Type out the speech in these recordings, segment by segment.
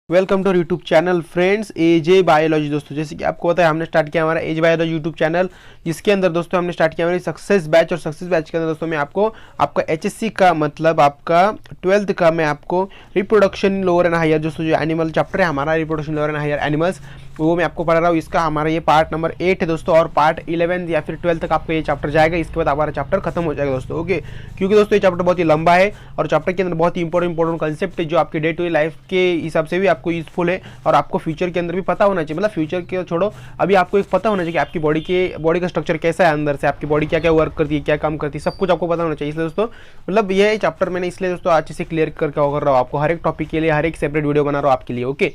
Welcome to YouTube channel friends AJ biology. दोस्तों जैसे कि आपको पता है हमने स्टार्ट किया हमारा एजे बायोलॉजी यूट्यूब चैनल, जिसके अंदर दोस्तों हमने स्टार्ट किया हमारी सक्सेस बैच। और सक्सेस बैच के अंदर दोस्तों मैं आपको आपका एचएससी का मतलब आपका 12th का मैं आपको रिप्रोडक्शन लोअर एंड हायर दोस्तों जो एनिमल चैप्टर है हमारा reproduction lower and higher animals, वो मैं आपको पढ़ा रहा हूँ। इसका हमारा ये पार्ट नंबर 8 है दोस्तों, और पार्ट 11 या फिर 12 तक आपका ये चैप्टर जाएगा। इसके बाद हमारा चैप्टर खत्म हो जाएगा दोस्तों, ओके। क्योंकि दोस्तों ये चैप्टर बहुत ही लंबा है और चैप्टर के अंदर बहुत ही इंपॉर्टेंट कंसेप्ट है जो आपके डे टू डे लाइफ के हिसाब से भी आपको यूजफुल है और आपको फ्यूचर के अंदर भी पता होना चाहिए। मतलब फ्यूचर के छोड़ो, अभी आपको एक पता होना चाहिए कि आपकी बॉडी का स्ट्रक्चर कैसा है, अंदर से आपकी बॉडी क्या क्या वर्क करती है, क्या काम करती है, सब कुछ आपको पता होना चाहिए। इसलिए दोस्तों मतलब ये चैप्टर मैंने इसलिए दोस्तों अच्छे से क्लियर करके कर रहा हूँ आपको, हर एक टॉपिक के लिए हर एक सेपरेट वीडियो बना रहा हूँ आपके लिए, ओके।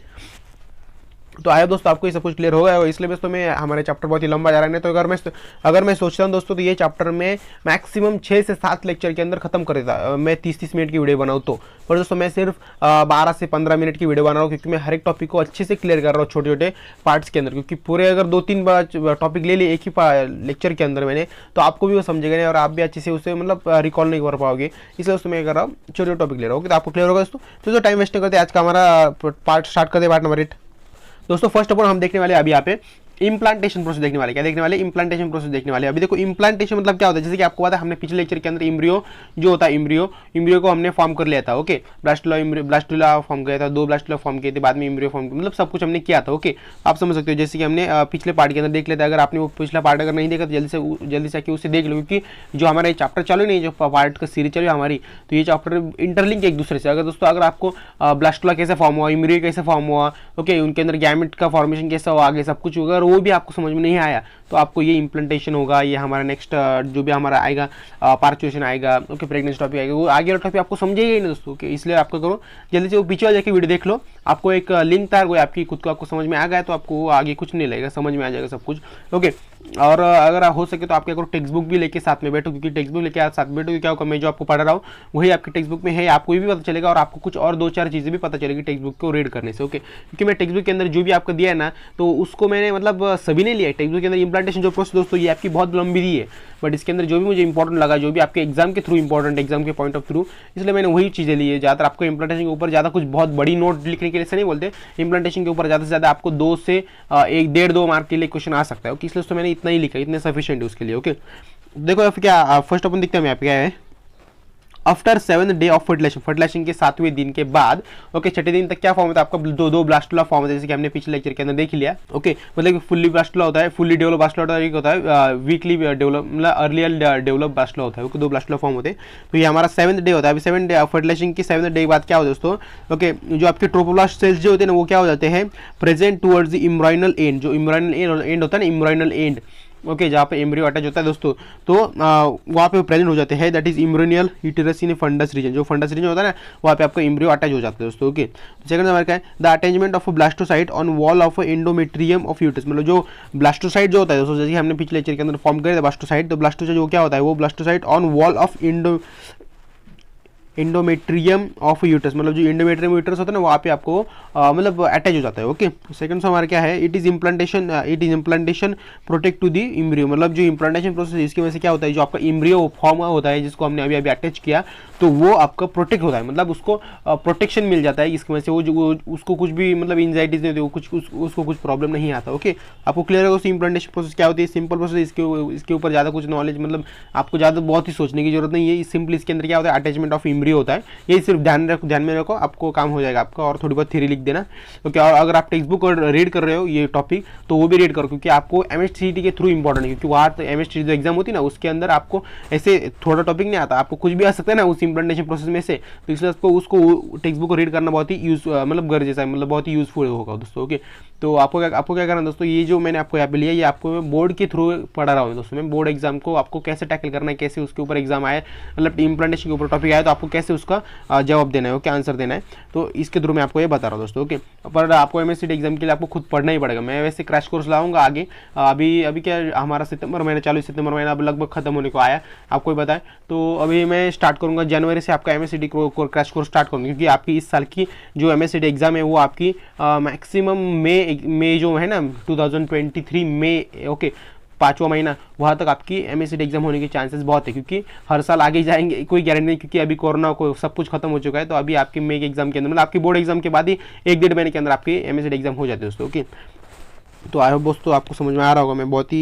तो आया दोस्तों आपको ये सब कुछ क्लियर हो गया, इसलिए दोस्तों मैं हमारे चैप्टर बहुत ही लंबा जा रहा है। तो अगर मैं सोचता हूँ दोस्तों तो ये चैप्टर में मैक्सिमम 6 से 7 लेक्चर के अंदर खत्म कर देता, मैं 30-30 मिनट की वीडियो बनाऊँ तो। पर दोस्तों मैं सिर्फ 12 से 15 मिनट की वीडियो बना रहा हूँ, क्योंकि मैं हर एक टॉपिक को अच्छे से क्लियर कर रहा हूँ छोटे छोटे पार्ट्स के अंदर। क्योंकि पूरे अगर 2-3 टॉपिक ले लिए एक ही लेक्चर के अंदर मैंने, तो आपको भी वो समझेगा नहीं और आप भी अच्छे से उसे मतलब रिकॉल नहीं कर पाओगे। इसलिए दोस्तों मैं कर रहा हूँ छोटे टॉपिक ले रहा हूँ, तो आपको क्लियर होगा दोस्तों। तो टाइम वेस्ट नहीं करते, आज का हमारा पार्ट स्टार्ट करते, पार्ट नंबर 8 दोस्तों। फर्स्ट ऑफ ऑल हम देखने वाले अभी यहाँ पे इम्प्लांटेशन प्रोसेस देखने वाले। क्या देखने वाले? इम्प्लांटेशन प्रोसेस देखने वाले। अभी देखो इम्प्लांटेशन मतलब क्या होता है, जैसे कि आपको पता है हमने पिछले लेक्चर के अंदर इम्ब्रियो जो होता है इम्ब्रियो को हमने फॉर्म कर लिया था, ओके। ब्लास्टुला फॉर्म किया था, 2 ब्लास्टुला फॉर्म किए थे, बाद में इम्ब्रियो फॉर्म, मतलब सब कुछ हमने किया था, ओके। आप समझ सकते हो, जैसे कि हमने पिछले पार्ट के अंदर देख लेते हैं। अगर आपने वो पिछला पार्ट अगर नहीं देखा तो जल्दी से आके उसे देख लो, क्योंकि जो हमारा चैप्टर चालू नहीं, जो पार्ट का सीरीज चलो हमारी, तो ये चैप्टर इंटरलिंक एक दूसरे से। अगर दोस्तों अगर आपको ब्लास्टुला कैसे फॉर्म हुआ, इम्ब्रियो कैसे फॉर्म हुआ, ओके, उनके अंदर गैमेट का फॉर्मेशन कैसा हुआ, आगे सब कुछ, अगर वो भी आपको समझ में नहीं आया तो आपको ये इम्प्लांटेशन होगा, ये हमारा नेक्स्ट जो भी हमारा आएगा पार्चुएशन आएगा, ओके, प्रेगनेंसी टॉपिक आएगा, वो आगे वाला टॉपिक आपको समझेगा ही नहीं दोस्तों, ओके। इसलिए आपको करो जल्दी से वो पीछे जाके वीडियो देख लो, आपको एक लिंक तैयार हुआ आपकी खुद को, आपको समझ में आ गया तो आपको आगे कुछ नहीं लगेगा, समझ में आ जाएगा सब कुछ, ओके। और अगर हो सके तो आप क्या करो, टेक्स्ट बुक भी लेके साथ में बैठो, क्योंकि टेक्स्ट बुक लेके साथ बैठो तो क्या होगा, मैं जो आपको पढ़ा रहा हूँ वही आपकी टेक्स्ट बुक में है, आपको भी पता चलेगा और आपको कुछ और 2-4 चीज़ें भी पता चलेगी टेक्स्ट बुक को रीड करने से, ओके। क्योंकि मैं टेक्स्ट बुक के अंदर जो भी आपको दिया है ना, तो उसको मैंने मतलब सभी ने लिया है। टेक्स्ट बुक के अंदर इम्प्लांटेशन जो प्रोसेस दोस्तों ये आपकी बहुत लंबी दी है, बट इसके अंदर जो भी मुझे इंपॉर्टेंट लगा, जो भी आपके एग्जाम के थ्रू इंपॉर्टेंट, एग्जाम के पॉइंट ऑफ थ्रू, इसलिए मैंने वही चीज़ें ली है। ज़्यादातर आपको इम्प्लांटेशन के ऊपर ज़्यादा कुछ बहुत बड़ी नोट लिखने के लिए से नहीं बोलते, इम्प्लांटेशन के ऊपर ज़्यादा से ज़्यादा आपको 2 से 1-1.5-2 मार्क के लिए क्वेश्चन आ सकता है, ओके। इसलिए तो मैंने इतना ही लिखा, इतने सफिशिएंट है उसके लिए, ओके। देखो अब क्या फर्स्ट अपन देखते हैं यहाँ पे क्या है। After 7th day of fertilisation के 7वें दिन के बाद, ओके, 6ठे दिन तक क्या फॉर्म होता है आपका, दो ब्लास्टुला फॉर्म होता है, जैसे कि हमने पिछले लेक्चर के अंदर देख लिया, ओके। मतलब फुल्ली ब्लास्टुला होता है, फुल्ली डेवलप ब्लास्टुला होता है, वीकली डेवलप मतलब अर्लियर डेवलप ब्लास्टुला होता है, ओके। 2 ब्लास्टुला फॉर्म होते हैं, तो ये हमारा 7th डे होता है। अभी 7th डे फर्टिलाइजेशन की 7th डे के बाद क्या होता है दोस्तों, ओके, जो आपके ट्रोफोब्लास्ट सेल्स जो होते हैं ना, वो क्या हो जाते हैं, प्रेजेंट टुवर्ड्स द इम्ब्राइनल एंड। जो इम्ब्राइनल एंड होता है ना, इम्ब्राइनल एंड, ओके, जहाँ पे एम्ब्रियो अटैच होता है दोस्तों, तो वहाँ पे प्रेजेंट हो जाते हैं, that is embryonic uterus in fundus region. जो फंडस रीजन होता है ना, वहाँ पे आपका एम्ब्रियो अटैच हो जाता है दोस्तों, ओके। सेकंड नंबर क्या है, the attachment of blastocyst on wall of endometrium of uterus. मतलब जो ब्लास्टोसाइट जो होता है दोस्तों, जैसे हमने पिछले लेक्चर के अंदर फॉर्म करे थे ब्लास्टोसाइट, तो ब्लास्टोसाइट जो क्या होता है, वो blastocyst on wall of endometrium of uterus, मतलब जो इंडोमेट्रियम यूटरस होता है ना, वहाँ पे आपको मतलब अटैच हो जाता है, ओके। सेकंड हमारा क्या है, it is implantation protect to the embryo. मतलब जो इम्प्लांटेशन प्रोसेस इसकी वजह से क्या होता है, जो आपका इम्ब्रियो फॉर्म होता है जिसको हमने अभी अटैच किया, तो वो आपका प्रोटेक्ट होता है, मतलब उसको प्रोटेक्शन मिल जाता है। इसकी वजह से वो उसको कुछ भी मतलब एंजाइटीज नहीं होती, उसको कुछ प्रॉब्लम नहीं आता, ओके। आपको क्लियर होगा उसकी इम्प्लांटेशन प्रोसेस क्या होती है, सिंपल प्रोसेस, इसके ऊपर ज़्यादा कुछ नॉलेज मतलब आपको ज़्यादा बहुत ही सोचने की जरूरत नहीं है। सिंपल इसके अंदर क्या होता है, अटैचमेंट ऑफ इम्ब्रियो होता है, ये सिर्फ ध्यान में रखो, आपको काम हो जाएगा आपका। और थोड़ी बहुत थ्योरी लिख देना, ओके। और अगर आप टेक्स्ट बुक रीड कर रहे हो ये टॉपिक, तो वो भी रीड करो, क्योंकि आपको एमएससीईटी के थ्रू इंपॉर्टेंट है, क्योंकि वहाँ एमएससीईटी जो एग्जाम होती है ना, उसके अंदर आपको ऐसे थोड़ा टॉपिक नहीं आता, आपको कुछ भी आ सकता है ना उस इम्प्लांटेशन प्रोसेस में से। तो इसलिए उसको टेक्स्ट बुक को रीड करना बहुत ही मतलब गर्ज जैसा है, मतलब बहुत ही यूजफुल होगा दोस्तों, ओके। तो आपको क्या करना दोस्तों, ये जो मैंने आपको यहाँ पे लिया, ये आपको मैं बोर्ड के थ्रू पढ़ा रहा हूँ दोस्तों। मैं बोर्ड एग्जाम को आपको कैसे टैकल करना है, कैसे उसके ऊपर एग्जाम आए, मतलब इम्प्लांटेशन के ऊपर टॉपिक आया तो आपको कैसे उसका जवाब देना है, ओके, आंसर देना है, तो इसके थ्रू मैं आपको ये बता रहा हूँ दोस्तों, ओके। पर आपको एमएससीईटी एग्जाम के लिए आपको खुद पढ़ना ही पड़ेगा। मैं वैसे क्रैश कोर्स लाऊंगा आगे, अभी क्या हमारा सितंबर महीना चालू, सितंबर महीना अब लगभग खत्म होने को आया, आपको भी बताएं। तो अभी मैं स्टार्ट करूँगा जनवरी से आपका एमएससीईटी क्रैश कोर्स स्टार्ट करूँगा, क्योंकि आपकी इस साल की जो एमएससीईटी एग्जाम है वो आपकी मैक्सिमम मई जो है ना 2023 में, ओके, 5वां महीना, वहाँ तक आपकी MSc एग्जाम होने के चांसेस बहुत है, क्योंकि हर साल आगे जाएंगे कोई गारंटी नहीं, क्योंकि अभी कोरोना को सब कुछ खत्म हो चुका है। तो अभी आपकी मे के एग्जाम के अंदर मतलब आपकी बोर्ड एग्जाम के बाद ही 1-1.5 महीने के अंदर आपकी MSc एग्जाम हो जाते हैं दोस्तों। ओके, तो आई होप दोस्तों आपको समझ में आ रहा होगा, मैं बहुत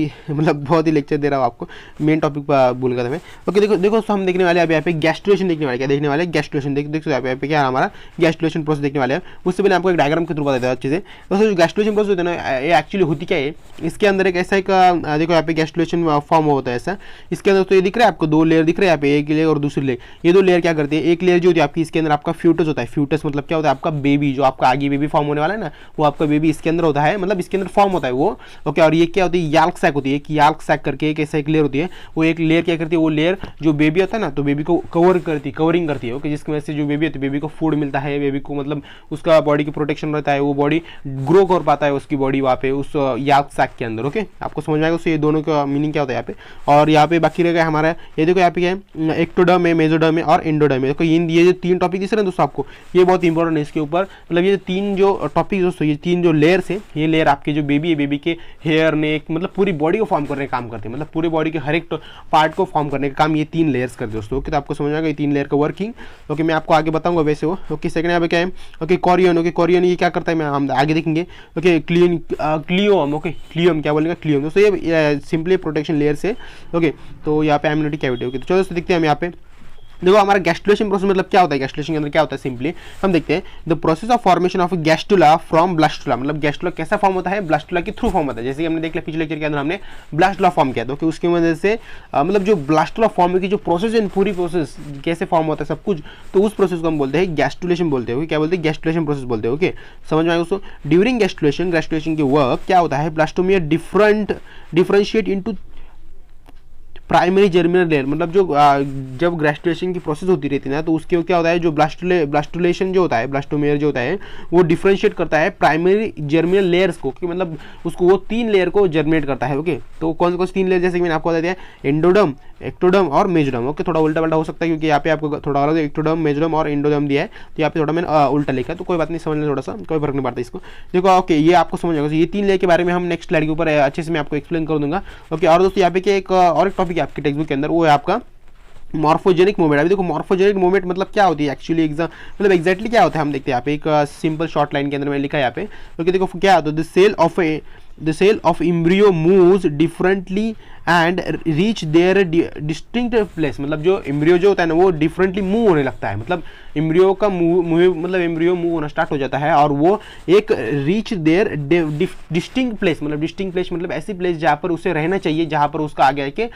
ही लेक्चर दे रहा हूँ आपको, मेन टॉपिक पर भूल गया था मैं। ओके, देखो दोस्तों हम देखने वाले अभी यहाँ पे गैस्ट्रुलेशन देखने वाले, क्या देखने वाले गैस्ट्रुलेशन। देखो यहाँ पे क्या हमारा गैस्ट्रुलेशन प्रोसेस देखने वाले हैं। उससे पहले आपको एक डायग्राम के थ्रू बता देता हूँ अच्छे से। दोस्तों जो गैस्ट्रुलेशन प्रोसेस होता है ना, ये एक्चुअली होती क्या है, इसके अंदर एक ऐसा एक देखो यहाँ पे गैस्ट्रुलेशन फॉर्म होता है ऐसा। इसके अंदर तो ये दिख रहा है आपको 2 लेयर दिख रहे हैं यहाँ पे, एक लेयर और दूसरी लेयर। ये 2 लेयर क्या करती है, एक लेयर जो होती है आपकी, इसके अंदर आपका फ्यूटस होता है। फ्यूटस मतलब क्या होता है, आपका बेबी, जो आपका आगे बेबी फॉर्म होने वाला है ना, वो आपका बेबी इसके अंदर होता है, मतलब इसके अंदर फॉर्म होता है वो। ओके, और ये क्या होती है, याल्क सैक होती है। एक याल्क सैक करके एक ऐसा एक लेयर होती है, वो एक लेयर क्या करती है, वो लेयर जो बेबी होता है ना, तो बेबी को कवरिंग करती है। ओके, जिसकी वजह से जो बेबी होती है, बेबी को फूड मिलता है, बेबी को मतलब उसका बॉडी की प्रोटेक्शन रहता है, वो बॉडी ग्रो कर पाता है उसकी बॉडी वहाँ पे उस याल्क सैक के अंदर। ओके, आपको समझ में आएगा उससे ये दोनों का मीनिंग क्या होता है यहाँ पे। और यहाँ पे बाकी रहेगा हमारा, ये देखो यहाँ पे क्या है, एक्टोडर्म है, मेसोडर्म है और एंडोडर्म है। देखो ये जो 3 टॉपिक दिख रहे हैं दोस्तों आपको, ये बहुत इंपॉर्टेंट है। इसके ऊपर मतलब ये 3 जो टॉपिक दोस्तों, ये 3 जो लेयर्स है, ये लेयर आपके जो बेबी है, बेबी के हेयर नेक मतलब पूरी बॉडी को फॉर्म करने का काम करते हैं, मतलब पूरी बॉडी के हर एक पार्ट को फॉर्म करने का काम ये 3 लेयर्स करते हैं दोस्तों। ओके, तो आपको समझ आएगा ये 3 लेयर का वर्किंग। ओके, मैं आपको आगे बताऊंगा वैसे वो। ओके, सेकंड यहाँ पे क्या है, ओके कोरियन। ओके, कोरियन ये क्या करता है, मैं हम आगे देखेंगे। ओके, क्लियोम। ओके, क्लियोम क्या बोलेंगे, क्लियोम दोस्तों ये सिंपली प्रोटेक्शन लेयर से। ओके, तो यहाँ पे एमनियोटिक कैविटी। ओके, तो चलो दोस्तों देखते हैं हम यहाँ पे। देखो हमारा गैस्ट्रुलेशन प्रोसेस मतलब क्या होता है, गैस्ट्रुलेशन के अंदर क्या होता है, सिंपली हम देखते हैं the process of formation of gastrula from blastula. मतलब गैस्ट्रुला कैसा फॉर्म होता है, ब्लास्टुला के थ्रू फॉर्म होता है। जैसे कि हमने देख लिया पिछले लेक्चर के अंदर हमने ब्लास्टुला फॉर्म किया, तो उसकी वजह से मतलब जो ब्लास्टुला फॉर्म की जो प्रोसेस है, पूरी प्रोसेस कैसे फॉर्म होता है सब कुछ, तो उस प्रोसेस को हम बोलते हैं गैस्ट्रुलेशन बोलते हैं। क्या बोलते हैं, गैस्ट्रुलेशन प्रोसेस बोलते हैं। ओके, समझ में आएगा दोस्तों। ड्यूरिंग गैस्ट्रुलेशन के वर्क क्या होता है, blastomere differentiate into primary germinal layer. मतलब जो जब ग्रेस्टुलेशन की प्रोसेस होती रहती है ना, तो उसके क्या होता है, जो ब्लास्टुलेशन जो होता है, ब्लास्टोमेयर जो होता है, वो डिफरेंशिएट करता है प्राइमरी जर्मिनल लेयर्स को, कि मतलब उसको वो 3 लेयर को जर्मिनेट करता है। ओके, तो कौन कौन सी 3 लेयर, जैसे कि मैंने आपको बता दिया, एंडोडर्म, एक्टोडर्म और मेसोडर्म। ओके, थोड़ा उल्टा पल्टा हो सकता है क्योंकि यहाँ पे आपको थोड़ा अलग एक्टोडर्म, मेसोडर्म और एंडोडर्म दिया है, तो यहाँ पे थोड़ा मैंने उल्टा लिखा है, तो कोई बात नहीं, समझ लें, थोड़ा सा कोई फर्क नहीं पड़ता इसको। देखो ओके, ये आपको समझ आएगा। ये 3 लेयर के बारे में हम नेक्स्ट स्लाइड के ऊपर अच्छे से मैं आपको एक्सप्लेन कर दूंगा। ओके, और दोस्तों यहाँ पे एक और एक टॉपिक है आपकी टेक्स्ट बुक के अंदर, वो है आपका मॉर्फोजेनिक मूवमेंट। अभी देखो मॉर्फोजेनिक मूवमेंट मतलब क्या होती है एक्चुअली, एग्जाम मतलब एग्जैक्टली क्या होता है हम देखते हैं यहाँ पे। एक सिंपल शॉर्ट लाइन के अंदर मैंने लिखा है यहाँ पे। ओके, देखो क्या होता है, the cell of embryo moves differently and reach their distinct place। मतलब जो एम्ब्रियो जो होता है ना, वो डिफरेंटली मूव होने लगता है। मतलब एम्ब्रियो का मतलब एम्ब्रियो मूव होना स्टार्ट हो जाता है, और वो एक रीच देयर डिस्टिंक्ट प्लेस। मतलब डिस्टिंक्ट प्लेस मतलब ऐसी प्लेस जहाँ पर उसे रहना चाहिए, जहाँ पर उसका आगे आके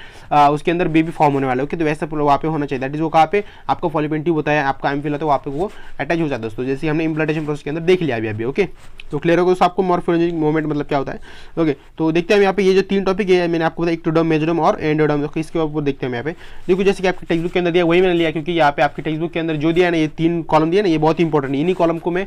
उसके अंदर बेबी फॉर्म होने वाला है। ओके, तो वैसा वहाँ पे होना चाहिए। दैट इज वो कहाँ पे आपका फॉलिपियन ट्यूब होता है, आपका एम्फिल होता है, वहाँ पे वो अटैच हो जाता है दोस्तों, जैसे हमने इम्प्लांटेशन प्रोसेस के अंदर देख लिया अभी। ओके, तो क्लियर होगा दोस्तों आपको मॉर्फोजेनिक मूवमेंट मतलब क्या होता है। ओके, तो देखते हैं यहाँ पे ये जो 3 टॉपिक है मैंने आपको बताया, एक्टोडर्म, मेसोडर्म और एंडोडर्म। इसके ऊपर देखते हैं यहाँ पे। देखो जैसे कि आपकी टेक्स्ट बुक के अंदर दिया वही मैंने लिया, क्योंकि यहाँ पे आपकी टेक्स्ट बुक के अंदर जो दिया है ना, ये 3 कॉलम दिया ना, ये बहुत इंपॉर्टेंट है। इन्हीं कॉलम को मैं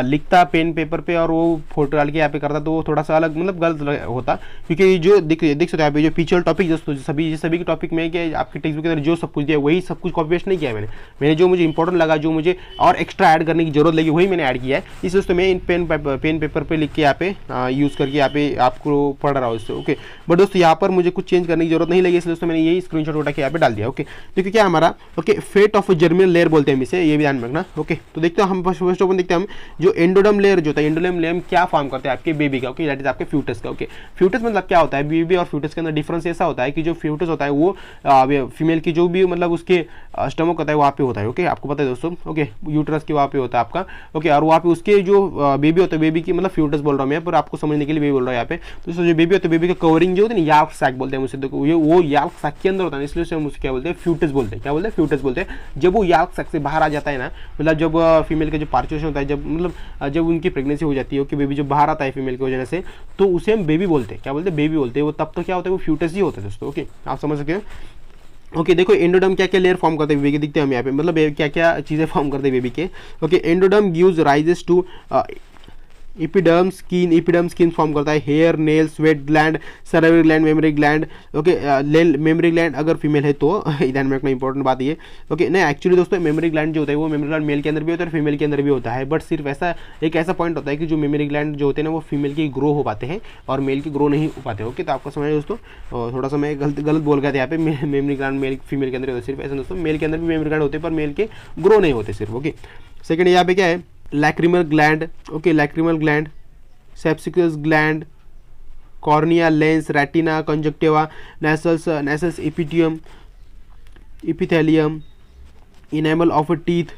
लिखता पेन पेपर पे और वो फोटो डाल के यहाँ पे करता, तो वो थोड़ा सा अलग मतलब गलत होता, क्योंकि जो देख सकते हो यहाँ पे जो पिछले टॉपिक दोस्तों सभी के टॉपिक में कि आपकी टेक्स्ट बुक के अंदर जो सब कुछ दिया वही सब कुछ कॉपी पेस्ट नहीं किया है मैंने जो मुझे इंपॉर्टेंट लगा, जो मुझे और एक्स्ट्रा ऐड करने की जरूरत लगी, वही मैंने ऐड किया है। इस दोस्तों मैं इन पेन पेपर पे लिख के यहाँ पे यूज़ करके यहाँ पे आपको पढ़ रहा हूँ इससे। ओके, बट दोस्तों यहाँ पर मुझे कुछ चेंज करने की जरूरत नहीं लगी, इसलिए दोस्तों मैंने यही स्क्रीनशॉट उठा के यहाँ पे डाल दिया। ओके, देखिए क्या हमारा फेट ऑफ जर्मिनल लेयर बोलते हैं इसे, ये भी ध्यान रखना। ओके, तो देखते हैं हम फर्स्ट ऑफ ऑल देखते हैं हम जो एंडोडर्म लेयर जो होता है, एंडोडर्म लेयर क्या फॉर्म करते हैं आपके बेबी का। ओके, दैट इज आपके फ्यूटस का। ओके, फ्यूटस मतलब क्या होता है, बेबी और फ्यूटस के अंदर डिफरेंस ऐसा होता है कि जो फ्यूटस होता है वो फीमेल की जो भी मतलब उसके स्टमक होता है वहाँ पे होता है। ओके, आपको पता है दोस्तों। ओके, यूट्रस के वहाँ पे होता है आपका। ओके, और वहाँ पे उसके जो बेबी होता है, बेबी की मतलब फ्यूटस बोल रहा हूँ मैं, पर आपको समझने के लिए बेबी बोल रहा हूँ यहाँ पे। तो जो बेबी होता है, बेबी का कवरिंग जो होता है ना, याल्क सैक बोलते हैं उसे। देखो ये वो याल्क सैक के अंदर होता है, इसलिए हम उसे क्या बोलते हैं, फ्यूटस बोलते हैं। क्या बोलते हैं, फ्यूटस बोलते हैं। जब वो याल्क सैक से बाहर आ जाता है ना, मतलब जब फीमेल का जो पार्चुलेशन होता है, जब मतलब जब उनकी प्रेगनेंसी हो जाती है, ओके, बेबी जब बाहर आता है फीमेल की वजह से, तो उसे हम बेबी बोलते हैं। क्या बोलते हैं, बेबी बोलते हैं। वो तब तो क्या होता है, वो फ्यूटस ही होता है दोस्तों। ओके, आप समझ सकते हो। ओके, देखो एंडोडर्म क्या क्या लेयर फॉर्म करते हैं बेबी के, दिखते हैं हम यहाँ पे, मतलब क्या क्या चीज़ें फॉर्म करते हैं बेबी के। Okay, endoderm gives rises to epiderm skin form करता है, hair, nail, sweat gland, cerebral gland, memory gland. Okay, memory gland अगर फीमेल है तो ध्यान में रखना इंपॉर्टेंट बात ये। ओके, नहीं एक्चुअली दोस्तों मेमोरी ग्लैंड जो होता है वो मेमोरी ग्लैंड मेल के अंदर भी होता है और फीमेल के अंदर भी होता है, बट सिर्फ एक ऐसा पॉइंट होता है कि जो मेमोरी ग्लैंड जो होते हैं ना वो फीमेल की ग्रो हो पाते हैं और मेल की ग्रो नहीं हो पाते। ओके, तो आपको समझ दोस्तों, थोड़ा सा मैं गलत बोल गया था यहाँ पे, मेमोरी ग्लैंड मेल फीमेल के अंदर होते सिर्फ ऐसा दोस्तों, मेल के अंदर भी मेमोरी ग्लैंड होते हैं पर मेल के ग्रो नहीं होते सिर्फ। ओके, सेकंड यहाँ पे क्या है, lacrimal gland. Okay, lacrimal gland, sebaceous gland, cornea, lens, retina, conjunctiva, nasals epithelium, enamel of teeth.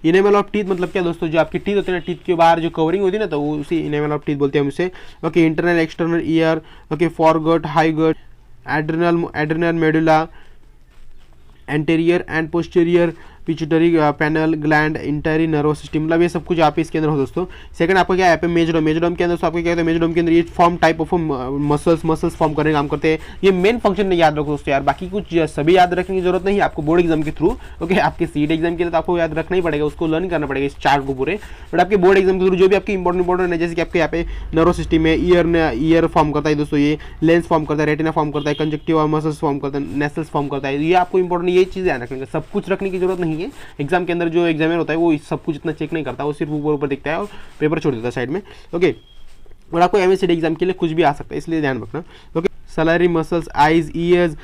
Enamel of teeth मतलब क्या दोस्तों, जो आपकी टीथ होते हैं ना, टीथ के बाहर जो कवरिंग होती है ना, तो वो उसी इनेमल ऑफ टीथ बोलते हैं हम उसे। Okay, internal external ear, okay, foregut, hindgut, adrenal medulla, anterior and posterior pituitary panel, gland, entire nervous system, मतलब ये सब कुछ यहाँ पे इसके अंदर हो दोस्तों। सेकंड आपका क्या है, यहाँ पे मेजोडर्म। मेजोडर्म के अंदर दोस्तों आपको क्या कहते हैं, मेजोडर्म के अंदर ये form type of muscles form करने का काम करते हैं। ये मेन फंक्शन नहीं याद रखो दोस्तों यार, बाकी कुछ सभी याद रखने की जरूरत नहीं है आपको बोर्ड एग्जाम के थ्रू। ओके, आपके सीट एग्जाम के लिए तो आपको याद रखना ही पड़ेगा, उसको लर्न करना पड़ेगा इस चार्ट को पूरे, बट आपके बोर्ड एग्जाम के थ्रू जो भी आपके इंपॉर्टेंट है, जैसे कि आपके यहाँ पे नर्वस सिस्टम है, ईयर फॉर्म करता है दोस्तों, ये लेंस फॉर्म करता है, रेटिना फॉर्म करता है, कंजक्टिवा मसल्स फॉर्म करता है, नेसल्स फॉर्म करता है। ये आपको इंपॉर्टेंट ये चीज़ ध्यान रखने का, सब कुछ रखने की जरूरत नहीं है। एग्जाम के अंदर जो एग्जामिनर होता है वो सब कुछ इतना चेक नहीं करता, वो सिर्फ ऊपर दिखता है और पेपर छोड़ देता है साइड में। ओके, और आपको एमएससीडी एग्जाम के लिए कुछ भी आ सकता है, इसलिए ध्यान रखना। Okay, ciliary muscles, eyes, ears,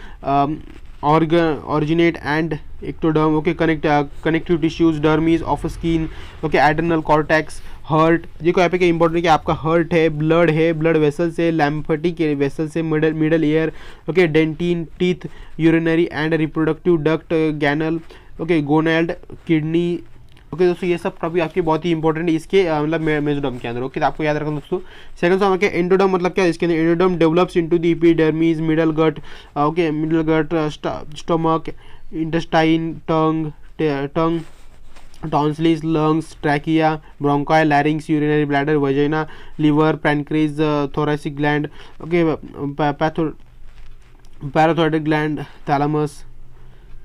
originate and ectoderm. Okay, connective tissues, dermis of skin. Okay, adrenal cortex, heart. देखो यहाँ पे क्या इंपॉर्टेंट है कि आपका हर्ट है, ब्लड वेसल से, लैम्फेटिक वेसल से, middle ear. Okay, dentin, teeth, urinary and reproductive duct, gonad. Okay, gonad, kidney. Okay दोस्तों, ये सब टॉपिक आपके बहुत ही इंपॉर्टेंट है इसके मतलब मेसोडर्म के अंदर। ओके, तो आपको याद रखना दोस्तों। सेकंड सवाल क्या, एंडोडर्म मतलब क्या है, इसके अंदर endoderm develops into the epidermis, middle gut. Okay, middle gut, stomach, intestine, tongue, tonsils, lungs, trachea, bronchi, larynx, urinary bladder, vagina, liver, pancreas, thoracic gland. Okay, parathyroid gland, thalamus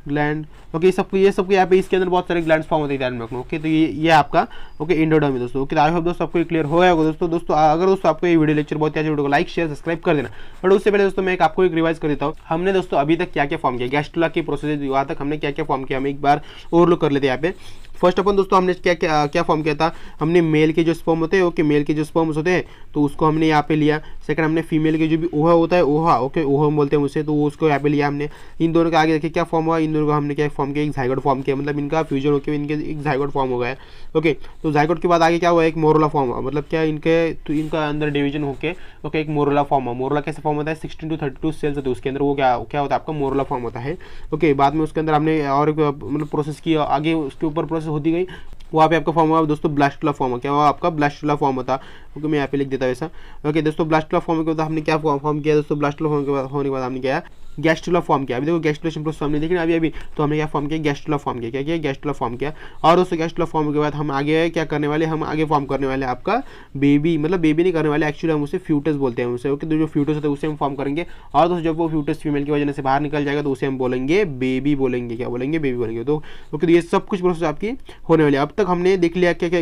gland. Okay, ये सब यहाँ पे इसके अंदर बहुत सारे glands form होते हैं, ध्यान में रखना। ओके, तो ये आपका ओके एंडोडर्म है दोस्तों। ओके, आई होप दोस्तों आपको क्लियर हो गया होगा दोस्तों। अगर दोस्तों आपको ये वीडियो लेक्चर बहुत अच्छा वीडियो को लाइक शेयर सब्सक्राइब कर देना। बट उससे पहले दोस्तों मैं आपको एक रिवाइज कर देता हूँ, हमने दोस्तों अभी तक क्या क्या फॉर्म किया, गैस्ट्रोला की प्रोसेस वहाँ तक हमने क्या क्या फॉर्म किया, हम एक बार ओवरलुक कर लेते हैं यहाँ पे। फर्स्ट अपन दोस्तों हमने क्या फॉर्म किया था, हमने मेल के जो स्पर्म होते हैं, ओके, मेल के जो स्पर्म्स होते हैं तो उसको हमने यहाँ पे लिया। सेकंड हमने फीमेल के जो भी ओहा होता है, ओहा, ओके, ओहा बोलते हैं उसे, तो उसको यहाँ पे लिया हमने। इन दोनों के आगे देखिए क्या फॉर्म हुआ, इन दोनों का हमने क्या फॉर्म किया, एक जाइगोट फॉर्म किया, मतलब इनका फ्यूजन होकर इनके एक जाइगोट फॉर्म हो गया। ओके, तो जाइगोट के बाद आगे क्या हुआ, एक मोरोला फॉर्म हुआ, मतलब क्या इनका अंदर डिवीजन होकर ओके एक मोरोला फॉर्म हुआ। मोरोला कैसे फॉर्म होता है, 16 to 32 सेल्स होते हैं उसके अंदर, वो क्या होता है आपका मोरोला फॉर्म होता है। ओके, बाद में उसके अंदर हमने और मतलब प्रोसेस किया, आगे उसके ऊपर प्रोसेस होती गई, वहाँ पे आपका फॉर्म हुआ दोस्तों ब्लास्टुला फॉर्म हुआ। क्या हुआ आपका ब्लास्टुला फॉर्म होता। ओके, मैं यहाँ पे लिख देता हूँ ऐसा। ओके दोस्तों, ब्लास्टुला फॉर्म के बाद हमने क्या फॉर्म किया दोस्तों, ब्लास्टुला फॉर्म के बाद होने के बाद हमने क्या गैस्ट्रुला फॉर्म किया। अभी देखो गैस्ट्रुलेशन प्रोसेस हमने देखी ना अभी तो हमने क्या फॉर्म किया, गैस्ट्रुला फॉर्म किया। क्या किया, गैस्ट्रुला फॉर्म किया। और दोस्तों गैस्ट्रुला फॉर्म के बाद हम आगे क्या करने वाले, हम आगे फॉर्म करने वाले आपका बेबी, मतलब बेबी नहीं करने वाले, एक्चुअली हम उसे फ्यूटस बोलते हैं उसे। ओके, तो जो फ्यूटस होता है उसे हम फॉर्म करेंगे। और दोस्तों जब वो फ्यूटस फीमेल की वजह से बाहर निकल जाएगा तो उसे हम बोलेंगे बेबी बोलेंगे। क्या बोलेंगे, बेबी बोलेंगे। तो ओके, तो ये सब कुछ प्रोसेस आपकी होने वाली है। अब तक हमने देख लिया क्या क्या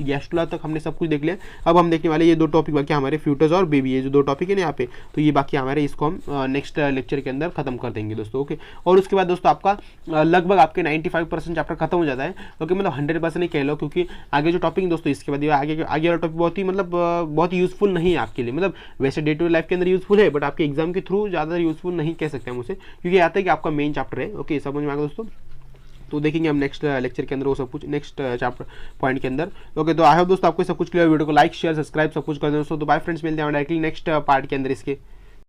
गैस्ट्रुला तक हमने सब कुछ देख लिया। अब हम देखने वाले ये दो टॉपिक बाकी हमारे, फ्यूटस और बेबी, ये जो दो टॉपिक है ना यहाँ पे, तो ये बाकी हमारे, इसको हम नेक्स्ट लेक्चर के अंदर खत्म कर देंगे दोस्तों। ओके, और उसके बाद दोस्तों आपका लगभग आपके 95% चैप्टर खत्म हो जाता है। ओके, मतलब 100% नहीं कह लो, क्योंकि आगे जो टॉपिक दोस्तों इसके बाद आगे वाला टॉपिक बहुत ही मतलब बहुत यूजफुल नहीं है आपके लिए। मतलब वैसे डे टू डे लाइफ के अंदर यूजफुल है, बट आपके एग्जाम के थ्रू ज़्यादा यूजफुल नहीं कह सकते हम उसे, क्योंकि आता है कि आपका मेन चैप्टर है। ओके, समझ में आ गया दोस्तों। तो देखेंगे हम नेक्स्ट लेक्चर के अंदर वो सब कुछ, नेक्स्ट चैप्टर पॉइंट के अंदर। ओके, तो आई होप दोस्तों आपको सब कुछ क्लियर, वीडियो को लाइक शेयर सब्सक्राइब सब कुछ कर दें दोस्तों। तो बाय फ्रेंड्स, मिलते हैं डायरेक्टली नेक्स्ट पार्ट के अंदर इसके।